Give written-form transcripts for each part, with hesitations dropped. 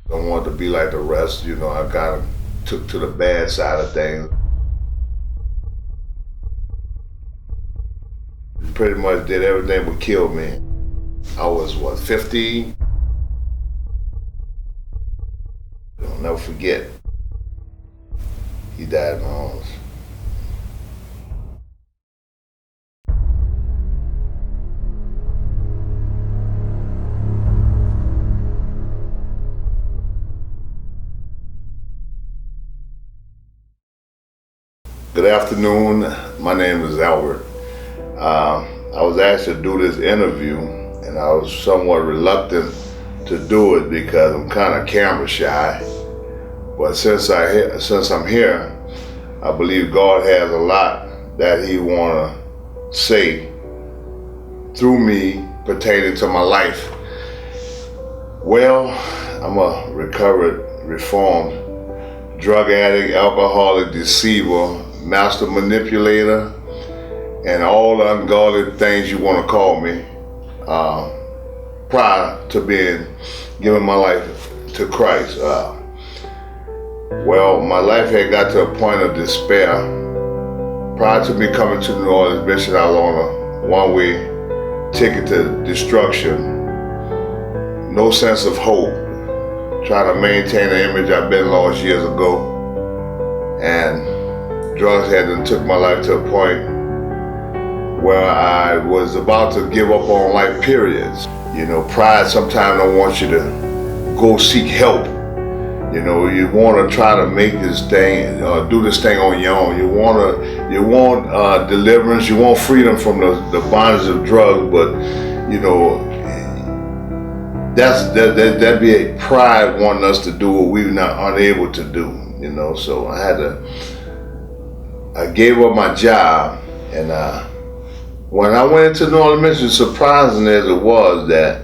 I wanted to be like the rest, I kind of took to the bad side of things. Pretty much did everything but kill me. I was, 15? I'll never forget. He died in my arms. Good afternoon. My name is Albert. I was asked to do this interview, and I was somewhat reluctant to do it because I'm kind of camera shy. But since I'm here, I believe God has a lot that He wanna say through me pertaining to my life. Well, I'm a recovered, reformed drug addict, alcoholic, deceiver, master manipulator, and all the ungodly things you want to call me, prior to giving my life to Christ. Well, my life had got to a point of despair. Prior to me coming to New Orleans Mission, I was on a one-way ticket to destruction. No sense of hope. Trying to maintain the image I've been lost years ago. And drugs had took my life to a point where I was about to give up on life, periods. Pride sometimes don't want you to go seek help. You want to try to make this thing, do this thing on your own. You want deliverance. You want freedom from the bondage of drugs, but that'd be a pride wanting us to do what we're not unable to do. So I gave up my job, and when I went into New Orleans Mission, surprising as it was, that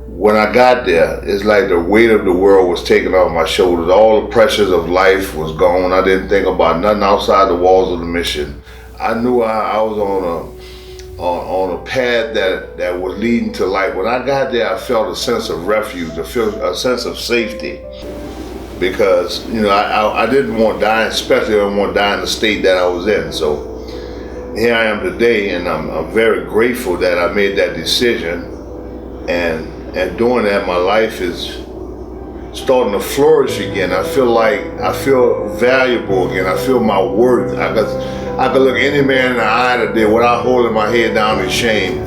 when I got there, it's like the weight of the world was taken off my shoulders. All the pressures of life was gone. I didn't think about nothing outside the walls of the mission. I knew I was on a path that was leading to life. When I got there, I felt a sense of refuge, a sense of safety. Because I didn't want to die, especially I didn't want to die in the state that I was in. So here I am today, and I'm very grateful that I made that decision. And doing that, my life is starting to flourish again. I feel valuable again. I feel my worth. I could look any man in the eye today without holding my head down in shame.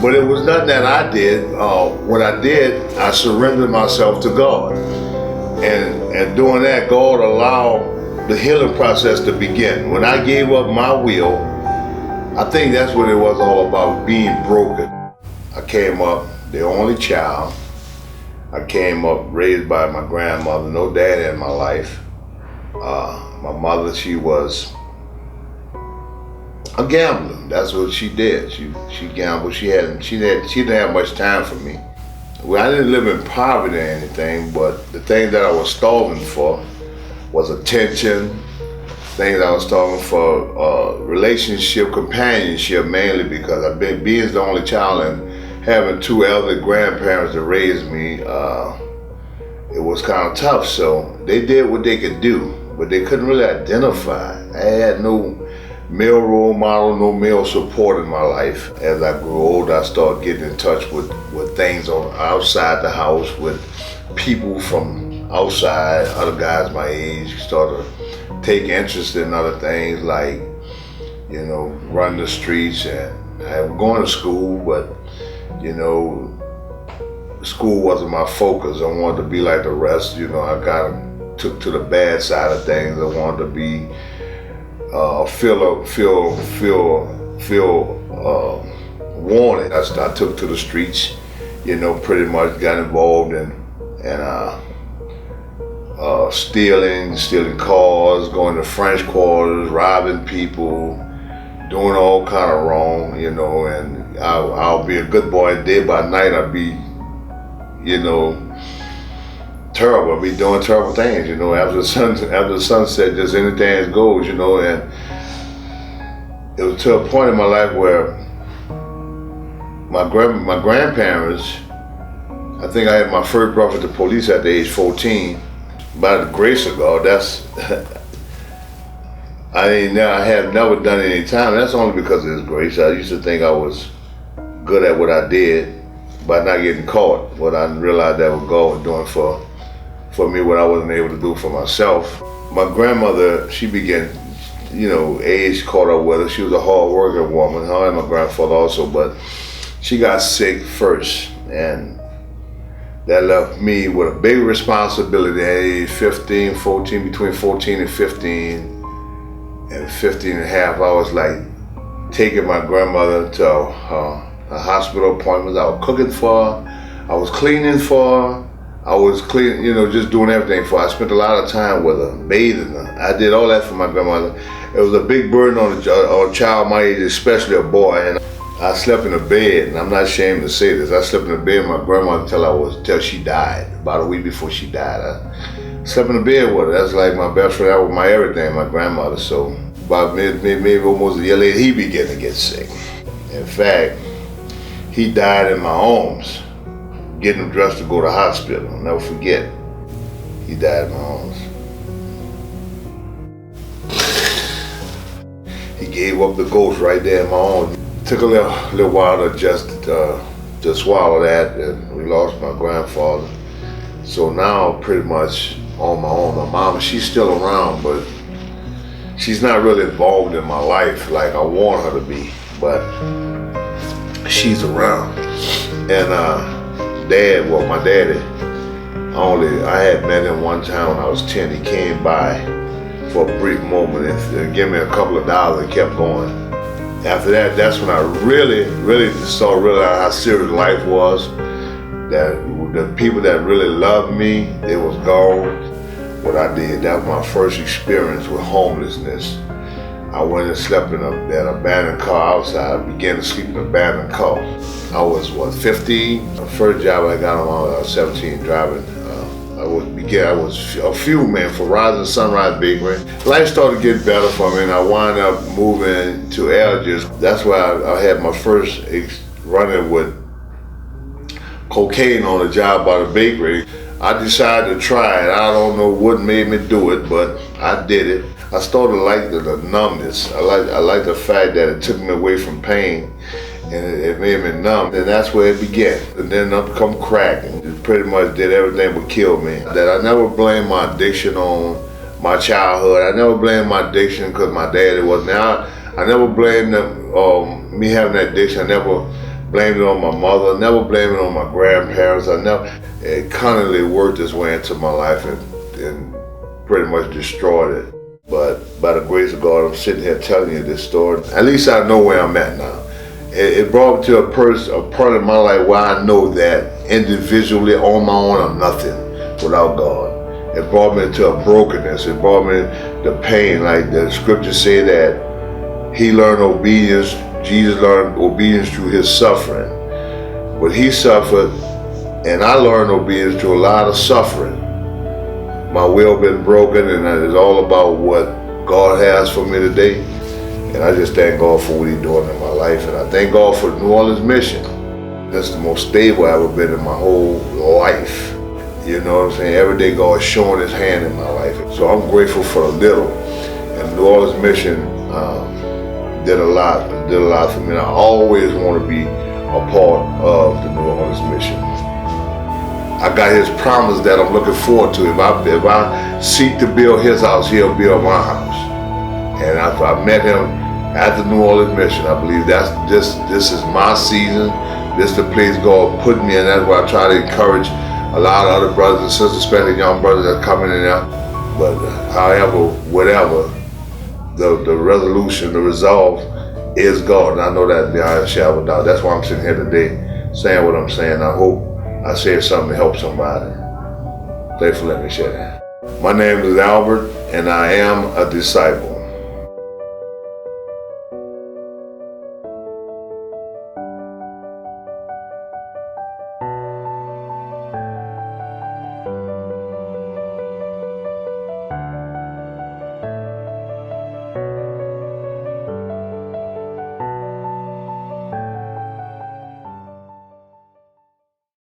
But it was nothing that I did. What I did, I surrendered myself to God. And doing that, God allowed the healing process to begin. When I gave up my will, I think that's what it was all about, being broken. I came up the only child. I came up raised by my grandmother, no dad in my life. My mother, she was a gambler. That's what she did. She gambled. She didn't have much time for me. Well, I didn't live in poverty or anything, but the thing that I was starving for was attention. Things I was starving for, relationship, companionship, mainly because being the only child and having two elder grandparents that raised me, it was kind of tough. So they did what they could do, but they couldn't really identify. I had no male role model, no male support in my life. As I grew older, I started getting in touch with things outside the house, with people from outside, other guys my age, started to take interest in other things like, running the streets. And I was going to school, but school wasn't my focus. I wanted to be like the rest. I took to the bad side of things. I wanted to be feel wanted. I took to the streets, pretty much got involved in stealing cars, going to French quarters, robbing people, doing all kind of wrong, and I'll be a good boy day by night. I'll be, terrible. I'll be doing terrible things, after the sunset, just anything goes, and it was to a point in my life where my grandparents, I think I had my first breath with the police at the age 14. By the grace of God, that's I have never done any time. That's only because of His grace. I used to think I was good at what I did by not getting caught, but I realized that what God was doing for me what I wasn't able to do for myself. My grandmother, she began, age caught up with her. She was a hard-working woman. Her and my grandfather also, but she got sick first, and that left me with a big responsibility at age 15, 14, between 14 and 15, and 15 and a half. I was like taking my grandmother to her hospital appointments. I was cooking for her. I was cleaning for her. I was cleaning, just doing everything for her. I spent a lot of time with her, bathing her. I did all that for my grandmother. It was a big burden on a child my age, especially a boy. And I slept in a bed, and I'm not ashamed to say this. I slept in a bed with my grandmother till she died. About a week before she died, I slept in a bed with her. That's like my best friend. That was my everything, my grandmother. So about maybe almost a year later, he began to get sick. In fact, he died in my arms, getting him dressed to go to the hospital. I'll never forget. He died in my arms. He gave up the ghost right there in my arms. Took a little while to just to swallow that, and we lost my grandfather. So now pretty much on my own. My mama, she's still around, but she's not really involved in my life like I want her to be, but she's around. And my daddy, I had met him one time when I was 10. He came by for a brief moment and gave me a couple of dollars and kept going. After that, that's when I really started realizing how serious life was. That the people that really loved me, they was gone. What I did, that was my first experience with homelessness. I went and slept in an abandoned car outside. I began to sleep in an abandoned car. I was 15. The first job I got on when I was 17 driving. I was a fuel man for Rising Sunrise Bakery. Life started to get better for me, and I wound up moving to Algiers. That's where I had my first running with cocaine on a job by the bakery. I decided to try it. I don't know what made me do it, but I did it. I started to like the numbness. I like the fact that it took me away from pain, and it made me numb. And that's where it began. And then up come crack, and it pretty much did everything but kill me. That I never blamed my addiction on my childhood. I never blamed my addiction because my daddy wasn't out. I never blamed me having that addiction. I never blamed it on my mother. I never blamed it on my grandparents. It constantly worked its way into my life and pretty much destroyed it. But by the grace of God, I'm sitting here telling you this story. At least I know where I'm at now. It brought me to a part of my life where I know that individually on my own I'm nothing without God. It brought me to a brokenness. It brought me to pain. Like the scriptures say that He learned obedience. Jesus learned obedience through His suffering. But He suffered, and I learned obedience through a lot of suffering. My will been broken, and it's all about what God has for me today. And I just thank God for what He's doing in my life. And I thank God for the New Orleans mission. That's the most stable I've ever been in my whole life. You know what I'm saying? Every day God is showing His hand in my life. So I'm grateful for the little. And the New Orleans mission did a lot for me. And I always want to be a part of the New Orleans mission. I got His promise that I'm looking forward to. If I seek to build His house, He'll build my house. And after I met Him at the New Orleans mission, I believe this is my season. This is the place God put me in. That's why I try to encourage a lot of other brothers and sisters, especially young brothers that are coming in there. But however, whatever, the resolution, the resolve is God. And I know that beyond a shadow of a doubt. That's why I'm sitting here today saying what I'm saying. I hope I said something to help somebody. Thanks for letting me share that. My name is Albert, and I am a disciple.